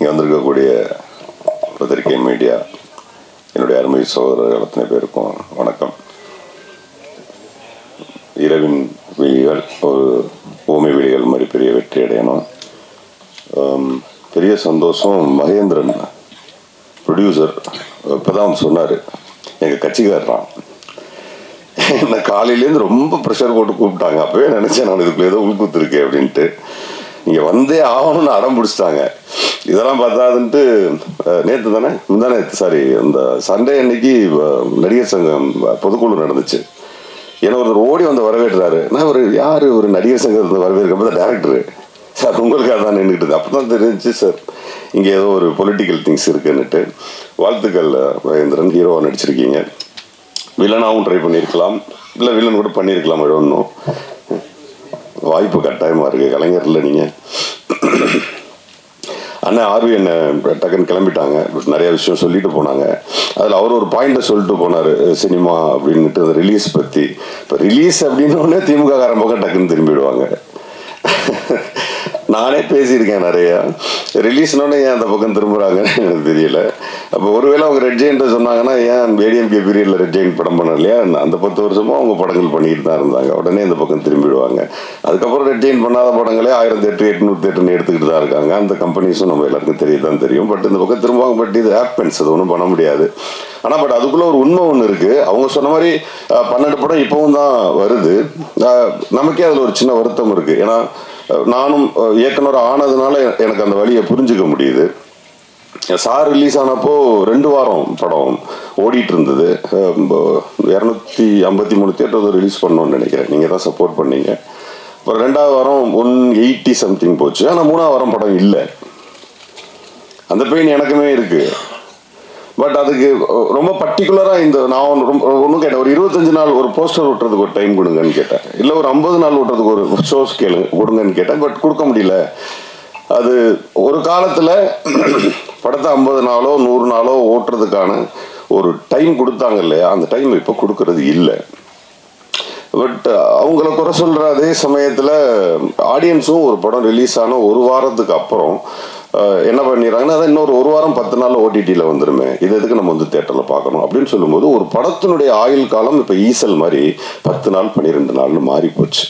இங்கே வந்திருக்கக்கூடிய பத்திரிகை மீடியா என்னுடைய அருமை சகோதரர்கள் அத்தனை பேருக்கும் வணக்கம். இரவின் விழிகள் ஒரு ஊமை விழிகள் மாதிரி பெரிய வெற்றி அடையணும். பெரிய சந்தோஷம். மகேந்திரன் ப்ரொடியூசர் இப்போதான் சொன்னார், எங்கள் கட்சிக்காரன் என்ன காலையிலேருந்து ரொம்ப ப்ரெஷர் போட்டு கூப்பிட்டாங்க. அப்போவே நினச்சேன் நான் இதுக்குள்ள ஏதோ உள்குத்துருக்கேன் அப்படின்ட்டு. இங்கே வந்தே ஆகணும்னு அடம் பிடிச்சிட்டாங்க. இதெல்லாம் பார்த்தாதுன்ட்டு நேற்று தானே சாரி அந்த சண்டே அன்னைக்கு நடிகர் சங்கம் பொதுக்குழு நடந்துச்சு. ஏன்னா ஒருத்தர் ஓடி வந்து வரவேற்றாரு. நான் ஒரு யார் ஒரு நடிகர் சங்கத்தை வரவேற்கிறப்ப தான் டேரக்டரு சார் உங்களுக்காக தான் நின்றுக்கிட்டு. அப்போ தான் தெரிஞ்சு சார் இங்கே ஏதோ ஒரு பொலிட்டிக்கல் திங்ஸ் இருக்குன்னுட்டு. வாழ்த்துக்கள் மகேந்திரன், ஹீரோவாக நடிச்சிருக்கீங்க. வில்லனாகவும் ட்ரை பண்ணியிருக்கலாம், இல்லை வில்லன் கூட பண்ணியிருக்கலாம். ஒன்றும் வாய்ப்பு கட்டாயமாக இருக்குது. கலைஞரில் நீங்கள் அண்ணன் ஆர்வி என்ன டக்குன்னு கிளம்பிட்டாங்க. நிறைய விஷயம் சொல்லிட்டு போனாங்க. அதில் அவர் ஒரு பாயிண்ட்டை சொல்லிட்டு போனார், சினிமா அப்படின்ட்டு அந்த ரிலீஸ் பற்றி. இப்போ ரிலீஸ் அப்படின்னோடனே திமுக காரன் பக்கம் டக்குன்னு திரும்பிடுவாங்க. நானே பேசியிருக்கேன் நிறையா. ரிலீஸ்னோடனே ஏன் அந்த பக்கம் திரும்புகிறாங்கன்னு எனக்கு தெரியல. அப்போ ஒருவேளை அவங்க ரெட் ஜெயின்ட்டு சொன்னாங்கன்னா ஏன் ஏடிஎம்கே பீரியடில் ரெட் ஜெயின் படம் பண்ண இல்லையா, அந்த 10 வருஷமும் அவங்க படங்கள் பண்ணிட்டு தான் இருந்தாங்க. உடனே இந்த பக்கம் திரும்பிடுவாங்க. அதுக்கப்புறம் ரெட் ஜெயின் பண்ணாத படங்களே 1000 தேட்டர் 800 தேட்டர்னு எடுத்துக்கிட்டு தான் இருக்காங்க. அந்த கம்பெனிஸும் நம்ம எல்லாருக்கும் தெரியதான் தெரியும். பட் இந்த பக்கம் திரும்புவாங்க. பட் இது ஹேப்பன்ஸ், அது ஒன்றும் பண்ண முடியாது. ஆனால் பட் அதுக்குள்ளே ஒரு உண்மை ஒன்று இருக்குது. அவங்க சொன்ன மாதிரி 12 படம் இப்போவும் தான் வருது. நமக்கே அதில் ஒரு சின்ன வருத்தம் இருக்குது. ஏன்னா நானும் இயக்குனர் ஆனதுனால எனக்கு அந்த வழியை புரிஞ்சுக்க முடியுது. சார் ரிலீஸ் ஆனப்போ 2 வாரம் படம் ஓடிட்டு இருந்தது. 253 தேட்டர் ரிலீஸ் பண்ணோன்னு நினைக்கிறேன். நீங்கள் தான் சப்போர்ட் பண்ணீங்க. அப்புறம் 2வது வாரம் 180 சம்திங் போச்சு. ஆனால் 3வது வாரம் படம் இல்லை. அந்த பெயின் எனக்குமே இருக்குது. பட் அதுக்கு ரொம்ப பர்டிகுலராக இந்த நான் ஒன்றும் கேட்டேன், ஒரு 25 நாள் ஒரு போஸ்டர் ஓட்டுறதுக்கு ஒரு டைம் கொடுங்கன்னு கேட்டேன். இல்லை ஒரு 50 நாள் ஓட்டுறதுக்கு ஒரு ஷோஸ் கொடுங்கன்னு கேட்டேன். பட் கொடுக்க முடியல. அது ஒரு காலத்தில் படத்தை 50 நாளோ 100 நாளோ ஓட்டுறதுக்கான ஒரு டைம் கொடுத்தாங்க இல்லையா, அந்த டைம் இப்போ கொடுக்கறது இல்லை. பட் அவங்கள குறை சொல்கிற அதே சமயத்தில் ஆடியன்ஸும் ஒரு படம் ரிலீஸ் ஆன ஒரு வாரத்துக்கு அப்புறம் என்ன பண்ணிடுறாங்கன்னா, அதை இன்னொரு 1 வாரம் 10 நாள் ஓடிடியில் வந்துடுமே, இது எதுக்கு நம்ம வந்து தேட்டரில் பார்க்கணும் அப்படின்னு சொல்லும்போது ஒரு படத்தினுடைய ஆயுள் காலம் இப்போ ஈசல் மாதிரி 10 நாள் 12 நாள்னு மாறி போச்சு.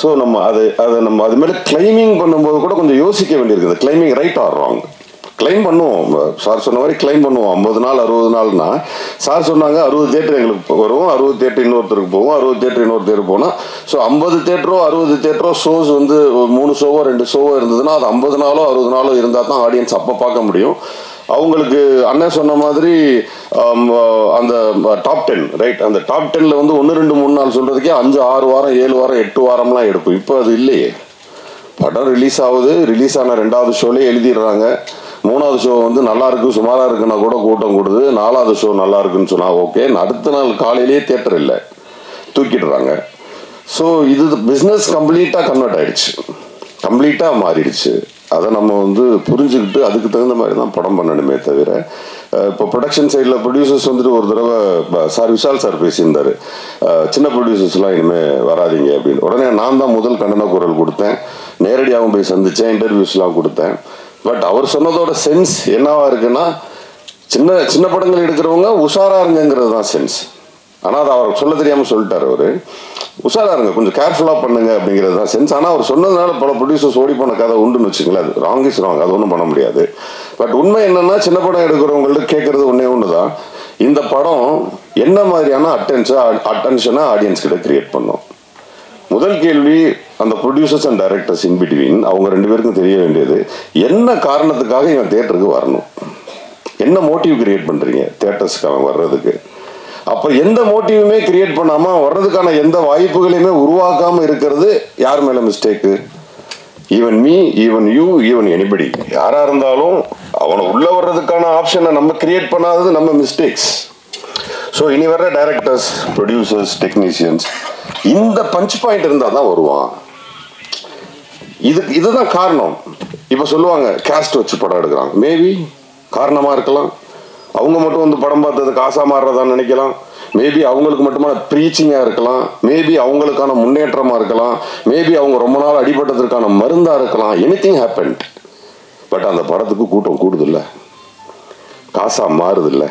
ஸோ நம்ம அதை நம்ம அது மேலே கிளைமிங் பண்ணும்போது கூட கொஞ்சம் யோசிக்க வேண்டியிருக்குது. Claiming right or wrong. Claim பண்ணுவோம், சார் சொன்ன மாதிரி கிளைம் பண்ணுவோம். 50 நாள் 60 நாள்னா சார் சொன்னாங்க 60 தேட்டர் எங்களுக்கு வரும், 60 தேட்டர் இன்னொருத்தருக்கு போகும், 60 தேட்டர் இன்னொரு தேட்டர் போனால் ஸோ 50 தேட்டரோ 60 தேட்டரோ ஷோஸ் வந்து 3 ஷோவோ 2 ஷோவோ இருந்ததுன்னா அது 50 நாளோ 60 நாளோ இருந்தால் தான் ஆடியன்ஸ் அப்போ பார்க்க முடியும். அவங்களுக்கு அண்ணன் சொன்ன மாதிரி அந்த டாப் 10 ரைட், அந்த டாப் 10ல் வந்து 1 2 3 நாள் சொல்கிறதுக்கே 5 6 வாரம் 7 வாரம் 8 வாரம்லாம் எடுக்கும். இப்போ அது இல்லையே. படம் ரிலீஸ் ஆகுது, ரிலீஸ் ஆன 2வது ஷோலேயே எழுதிடுறாங்க. 3வது ஷோ வந்து நல்லா இருக்கு சுமாராக இருக்குன்னா கூட கூட்டம் கொடுது. 4வது ஷோ நல்லா இருக்குன்னு சொன்னால் ஓகே, அடுத்த நாள் காலையிலேயே தேட்டர் இல்லை, தூக்கிடுறாங்க. ஸோ இது பிஸ்னஸ் கம்ப்ளீட்டாக கன்வெர்ட் ஆகிடுச்சு, கம்ப்ளீட்டாக மாறிடுச்சு. அதை நம்ம வந்து புரிஞ்சுக்கிட்டு அதுக்கு தகுந்த மாதிரி தான் படம் பண்ணணுமே தவிர, இப்போ ப்ரொடக்ஷன் சைடில் ப்ரொடியூசர்ஸ் வந்துட்டு ஒரு தடவை சார் விஷால் சார் பேசியிருந்தார், சின்ன ப்ரொடியூசர்ஸ்லாம் இனிமேல் வராதிங்க அப்படின்னு. உடனே நான் தான் முதல் கண்டன குரல் கொடுத்தேன், நேரடியாகவும் போய் சந்தித்தேன், இன்டர்வியூஸ்லாம் கொடுத்தேன். பட் அவர் சொன்னதோட சென்ஸ் என்னவா இருக்குன்னா, சின்ன சின்ன படங்கள் எடுக்கிறவங்க உஷாரா இருங்கிறது தான் சென்ஸ். ஆனால் அதை அவர் சொல்ல தெரியாமல் சொல்லிட்டார். அவர் உஷாரா இருங்க, கொஞ்சம் கேர்ஃபுல்லாக பண்ணுங்க அப்படிங்கிறது தான் சென்ஸ். ஆனால் அவர் சொன்னதுனால பல ப்ரொடியூசர்ஸ் ஓடி போன கதை உண்டுன்னு வச்சுங்களேன். அது ராங் இஸ் ராங், அது ஒன்றும் பண்ண முடியாது. பட் உண்மை என்னன்னா, சின்ன படம் எடுக்கிறவங்கள்ட்ட கேட்கறது ஒன்று தான், இந்த படம் என்ன மாதிரியான அட்டென்ஷனை ஆடியன்ஸ் கிட்ட கிரியேட் பண்ணும். முதல் கேள்வி, அந்த producers and directors in between அவங்க 2 பேருக்கும் தெரிய வேண்டியது, என்ன காரணத்துக்காக இவன் தேட்டருக்கு வரணும், என்ன மோட்டிவ் கிரியேட் பண்ணுறீங்க தேட்டர்ஸ்க்காக வர்றதுக்கு. அப்போ எந்த மோட்டிவுமே கிரியேட் பண்ணாமல் வர்றதுக்கான எந்த வாய்ப்புகளையுமே உருவாக்காமல் இருக்கிறது யார் மேலே mistake? Even me, even you, even anybody, யாராக இருந்தாலும் அவனை உள்ளே வர்றதுக்கான ஆப்ஷனை நம்ம கிரியேட் பண்ணாதது நம்ம மிஸ்டேக்ஸ். ஸோ இனி வர்ற டைரக்டர்ஸ், ப்ரொடியூசர்ஸ், டெக்னீஷியன்ஸ் இந்த பஞ்ச் பாயிண்ட் இருந்தால் தான் வருவான். இதுதான் காரணம். இப்போ சொல்லுவாங்க கேஸ்ட் வச்சு படம் எடுக்கிறாங்க, மேபி காரணமாக இருக்கலாம். அவங்க மட்டும் வந்து படம் பார்த்தது காசா மாறுறதான்னு நினைக்கலாம். மேபி அவங்களுக்கு மட்டுமான ப்ரீச்சிங்காக இருக்கலாம், மேபி அவங்களுக்கான முன்னேற்றமாக இருக்கலாம், மேபி அவங்க ரொம்ப நாள் அடிபட்டதற்கான மருந்தாக இருக்கலாம். Anything happened. பட் அந்த படத்துக்கு கூட்டம் கூடுதில்லை, காசா மாறுதில்லை.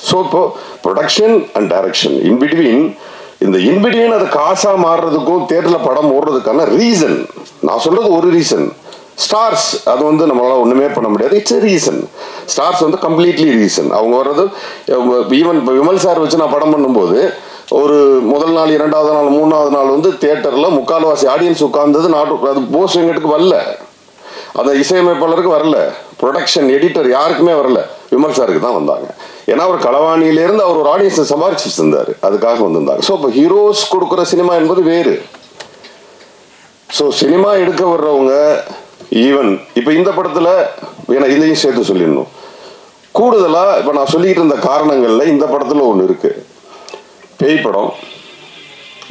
ஸோ இப்போ ப்ரொடக்ஷன் அண்ட் டைரக்ஷன் இன்பிட்வீன், இந்த இன்பிட்வீன் அது காசா மாறுறதுக்கும் தேட்டரில் படம் ஓடுறதுக்கான ரீசன், நான் சொல்றது ஒரு ரீசன். ஸ்டார்ஸ் அது வந்து நம்மளால ஒண்ணுமே பண்ண முடியாது, இட்ஸ் எ ரீசன். ஸ்டார்ஸ் வந்து கம்ப்ளீட்லி ரீசன். அவங்க வர்றது ஈவன் இப்போ விமல் சார் வச்சு நான் படம் பண்ணும்போது ஒரு முதல் நாள், இரண்டாவது நாள், மூணாவது நாள் வந்து தியேட்டர்ல முக்கால்வாசி ஆடியன்ஸ் உட்கார்ந்தது அது போஸ் வெங்கட்டுக்கு வரல, அந்த இசையமைப்பாளருக்கு வரல, ப்ரொடக்ஷன் எடிட்டர் யாருக்குமே வரல, விமல் சாருக்கு தான் வந்தாங்க. ஏன்னா அவர் களவாணியிலேருந்து அவர் ஒரு ஆடியன்ஸை சம்பாரிச்சு இருந்தார், அதுக்காக வந்திருந்தாங்க. ஸோ இப்போ ஹீரோஸ் கொடுக்குற சினிமா என்பது வேறு. ஸோ சினிமா எடுக்க வர்றவங்க ஈவன் இப்போ இந்த படத்தில் ஏன்னா இதையும் சேர்த்து சொல்லிடணும், கூடுதலாக இப்போ நான் சொல்லிக்கிட்டு இருந்த காரணங்களில் இந்த படத்தில் ஒன்று இருக்கு. பேய் படம்,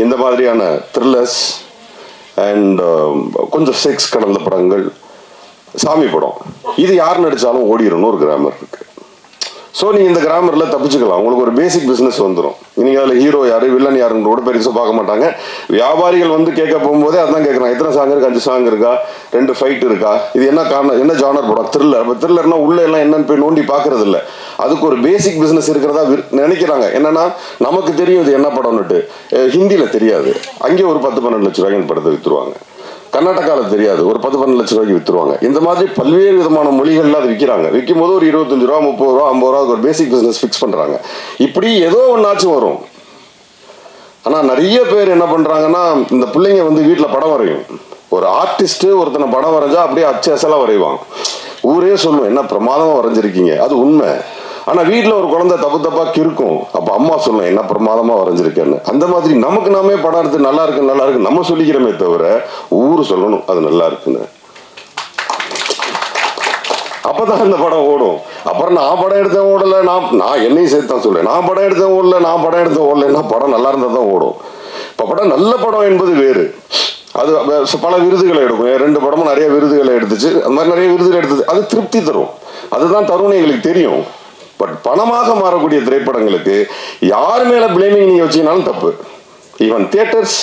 இந்த மாதிரியான த்ரில்லர்ஸ் அண்ட் கொஞ்சம் செக்ஸ் கடந்த படங்கள், சாமி படம், இது யார் நடித்தாலும் ஓடிடணும் ஒரு கிராமர் இருக்கு. ஸோ நீங்கள் இந்த கிராமரில் தப்பிச்சுக்கலாம், உங்களுக்கு ஒரு பேசிக் பிஸ்னஸ் வந்துடும். நீங்கள் அதில் ஹீரோ யார் வில்லன் யாருன்னு கூட பெருசாக பார்க்க மாட்டாங்க. வியாபாரிகள் வந்து கேட்க போகும்போதே அதான் கேட்குறாங்க, எத்தனை சாங் இருக்கா, 5 சாங் இருக்கா, 2 ஃபைட் இருக்கா, இது என்ன காரணம், என்ன ஜானர் படம், த்ரில்லர். அப்போ த்ரில்லர்னா உள்ள எல்லாம் என்னன்னு போய் நோண்டி பார்க்கறது இல்லை, அதுக்கு ஒரு பேசிக் பிஸ்னஸ் இருக்கிறதா நினைக்கிறாங்க. என்னன்னா நமக்கு தெரியும் இது என்ன படம்னுட்டு, ஹிந்தியில் தெரியாது, அங்கே ஒரு 10-12 லட்ச ரூபாய்க்கு படத்தை விற்றுருவாங்க. கர்நாடகாவில் தெரியாது, ஒரு 10-12 லட்ச ரூபாய்க்கு விற்றுருவாங்க. இந்த மாதிரி பல்வேறு விதமான மொழிகள்லாம் அது விற்கிறாங்க. விற்கும் போது ஒரு 25 ரூபா, 30 ரூபா, 50 ரூபா ஒரு பேசிக் பிஸ்னஸ் ஃபிக்ஸ் பண்ணுறாங்க. இப்படி ஏதோ ஒன்றாச்சும் வரும். ஆனால் நிறைய பேர் என்ன பண்ணுறாங்கன்னா, இந்த பிள்ளைங்க வந்து வீட்டில் படம் வரையும். ஒரு ஆர்டிஸ்ட்டு ஒருத்தனை படம் வரைஞ்சா அப்படியே அச்சலாம் வரைவான், ஊரே சொல்லுவோம் என்ன பிரமாதமாக வரைஞ்சிருக்கீங்க, அது உண்மை. ஆனால் வீட்டில் ஒரு குழந்தை தப்பாக கிறுக்கும், அப்போ அம்மா சொல்லுவேன் என்ன பிரமாதமாக வரைஞ்சிருக்கேன்னு. அந்த மாதிரி நமக்கு நாமே படம் எடுத்து நல்லா இருக்கு நல்லா இருக்கு நம்ம சொல்லிக்கிறோமே தவிர ஊர் சொல்லணும் அது நல்லா இருக்குன்னு. அப்பதான் இந்த படம் ஓடும். அப்புறம் நான் படம் எடுத்தேன் ஓடல, நான் என்னையும் சேர்த்து தான் சொல்றேன், நான் படம் எடுத்தேன் ஓடல, நான் படம் எடுத்தேன் ஓடலன்னா படம் நல்லா இருந்தால் தான் ஓடும். இப்போ படம் நல்ல படம் என்பது வேறு, அது பல விருதுகளை எடுக்கும். 2 படமும் நிறைய விருதுகளை எடுத்துச்சு, அந்த மாதிரி நிறைய விருதுகள் எடுத்தது, அது திருப்தி தரும், அதுதான் தருணம் எங்களுக்கு தெரியும். பட் பணமாக மாறக்கூடிய திரைப்படங்களுக்கு யார் மேல பிளேமிங் நீங்க வச்சீங்கனாலும் தப்பு. ஈவன் தியேட்டர்ஸ்,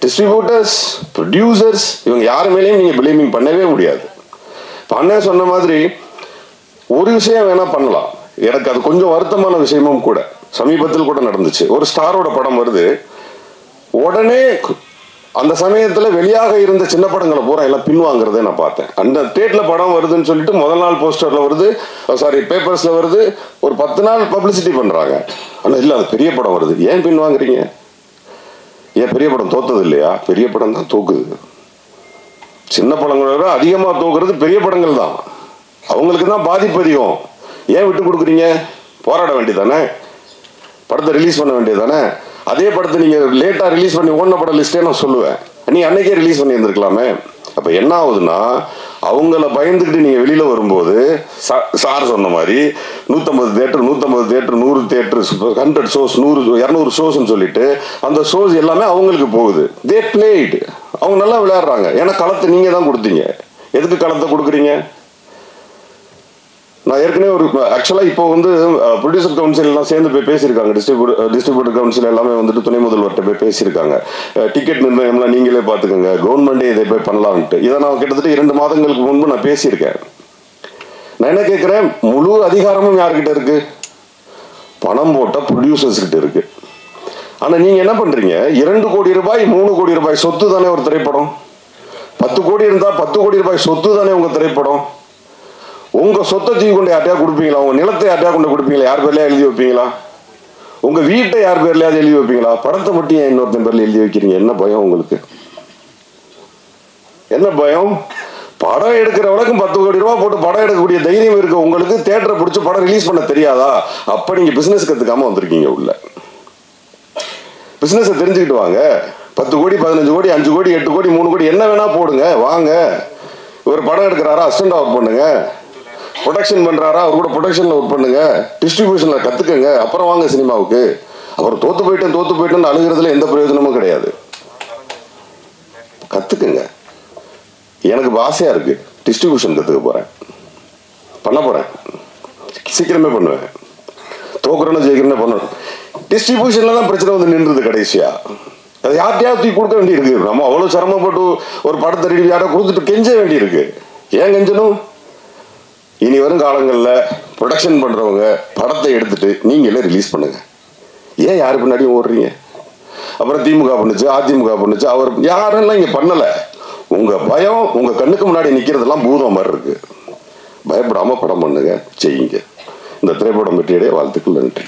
டிஸ்ட்ரிபியூட்டர்ஸ், ப்ரொடியூசர்ஸ், இவங்க யார் மேலேயும் நீங்க பிளேமிங் பண்ணவே முடியாது. பண்ண சொன்ன மாதிரி ஒரு விஷயம் வேணா பண்ணலாம், எனக்கு அது கொஞ்சம் வருத்தமான விஷயமும் கூட. சமீபத்தில் கூட நடந்துச்சு, ஒரு ஸ்டாரோட படம் வருது, உடனே அந்த சமயத்துல வெளியாக இருந்த சின்ன படங்களை பூரா எல்லாம் பின்வாங்கிறதே நான் பார்த்தேன். அந்த டேட்ல படம் வருதுன்னு சொல்லிட்டு முதல் நாள் போஸ்டர்ல வருது, சாரி பேப்பர்ஸ்ல வருது, ஒரு 10 நாள் பப்ளிசிட்டி பண்றாங்க. ஆனா இல்ல அது பெரிய படம் வருது, ஏன் பின்வாங்குறீங்க? ஏன் பெரிய படம் தோத்தது இல்லையா? பெரிய படம் தான் தோக்குது. சின்ன படங்களோட அதிகமா தோக்குறது பெரிய படங்கள் தான், அவங்களுக்கு தான் பாதிப்பு அதிகம். ஏன் விட்டு கொடுக்குறீங்க? போராட வேண்டியதானே, படத்தை ரிலீஸ் பண்ண வேண்டியதானே. அதே படத்தை நீங்க லேட்டா ரிலீஸ் பண்ணி ஓடின படம் லிஸ்டே நான் சொல்லுவேன், நீ அன்னைக்கே ரிலீஸ் பண்ணி இருந்திருக்கலாமே. அப்ப என்ன ஆகுதுன்னா, அவங்கள பயந்துக்கிட்டு நீங்க வெளியில வரும்போது சார் சொன்ன மாதிரி 150 தியேட்டர் 100 தியேட்டர் 100 ஷோஸ் 100-200 ஷோஸ்ன்னு சொல்லிட்டு அந்த ஷோஸ் எல்லாமே அவங்களுக்கு போகுது. தே பிளேட், அவங்க நல்லா விளையாடுறாங்க. ஏன்னா களத்தை நீங்க தான் கொடுத்தீங்க, எதுக்கு களத்தை கொடுக்குறீங்க? நான் ஏற்கனவே ஒரு ஆக்சுவலாக இப்போ வந்து ப்ரொடியூசர் கவுன்சில் எல்லாம் சேர்ந்து போய் பேசியிருக்காங்க, டிஸ்ட்ரிபியூட்டர் கவுன்சில் எல்லாமே வந்துட்டு துணை முதல்வர்கிட்ட போய் பேசியிருக்காங்க. டிக்கெட் நிர்ணயம்லாம் நீங்களே பார்த்துக்கோங்க, கவர்மெண்டே இதை போய் பண்ணலான்ட்டு. இதை நான் கிட்டத்தட்ட 2 மாதங்களுக்கு முன்பு நான் பேசியிருக்கேன். நான் என்ன கேட்குறேன், முழு அதிகாரமும் யார்கிட்ட இருக்கு? பணம் போட்ட ப்ரொடியூசர்ஸ் கிட்ட இருக்கு. ஆனால் நீங்கள் என்ன பண்ணுறீங்க, 2 கோடி ரூபாய் 3 கோடி ரூபாய் சொத்து தானே ஒரு திரைப்படம். 10 கோடி இருந்தால் 10 கோடி ரூபாய் சொத்து தானே உங்கள் திரைப்படம். உங்க சொத்தை தூக்கி கொண்டு யார்ட்டையா கொடுப்பீங்களா? உங்க நிலத்தை யார்ட்டையா கொண்டு கொடுப்பீங்களா? யார் பேர்லயா எழுதி வைப்பீங்களா? உங்க வீட்டை யார் பேர்லயாவது எழுதி வைப்பீங்களா? படத்தை மட்டும் ஏன் இன்னொருத்தன் பேர்ல எழுதி வைக்கிறீங்க? என்ன பயம் உங்களுக்கு? என்ன பயம்? படம் எடுக்கிறவளுக்கும் 10 கோடி ரூபாய் போட்டு படம் எடுக்கக்கூடிய தைரியம் இருக்கு உங்களுக்கு. தியேட்டரை பிடிச்சி படம் ரிலீஸ் பண்ண தெரியாதா? அப்ப நீங்க பிசினஸ் கத்துக்காம வந்திருக்கீங்க உள்ள. பிசினஸ் தெரிஞ்சுக்கிட்டு வாங்க. 10 கோடி 15 கோடி 5 கோடி 8 கோடி 3 கோடி என்ன வேணா போடுங்க, வாங்க. ஒரு படம் எடுக்கிறாரா, அசிஸ்டன்ட் ஒர்க் பண்ணுங்க. ப்ரொடக்ஷன் பண்றாரா, அவர் கூட ப்ரொடக்ஷன்ல ஒர்க் பண்ணுங்க. டிஸ்ட்ரிபியூஷன்ல கத்துக்கங்க, அப்புறம் வாங்க சினிமாவுக்கு. அப்புறம் தோத்து போயிட்டேன்னு அழுகிறதுல எந்த பிரயோஜனமும் கிடையாது. கத்துக்குங்க. எனக்கு ஆசையா இருக்கு, டிஸ்ட்ரிபியூஷன் கத்துக்க போறேன், பண்ண போறேன், சீக்கிரமே பண்ணுவேன். தோக்குறேன்னு ஜெயிக்கிறேன்னு பண்ணணும். டிஸ்ட்ரிபியூஷன்ல தான் பிரச்சனை வந்து நின்றுது கடைசியா. அதை யார்ட்டையாவது தூக்கி கொடுக்க வேண்டியிருக்கு. நம்ம அவ்வளவு சிரமப்பட்டு ஒரு படத்தை ரெடி யாரை கொடுத்துட்டு கெஞ்ச வேண்டியிருக்கு. ஏன் கெஞ்சணும்? இனி வரும் காலங்களில் ப்ரொடக்ஷன் பண்ணுறவங்க படத்தை எடுத்துட்டு நீங்களே ரிலீஸ் பண்ணுங்க. ஏன் யாரு பின்னாடியும் ஓடுறீங்க? அப்புறம் திமுக பண்ணுச்சு, அதிமுக பண்ணுச்சு, அவர் யாரெல்லாம் இங்கே பண்ணலை. உங்கள் பயம் உங்கள் கண்ணுக்கு முன்னாடி நிற்கிறதெல்லாம் பூதம் மாதிரி இருக்கு. பயப்படாமல் படம் பண்ணுங்க, செய்யுங்க. இந்த திரைப்படம் வெற்றியடைய வாழ்த்துக்கள். நன்றி.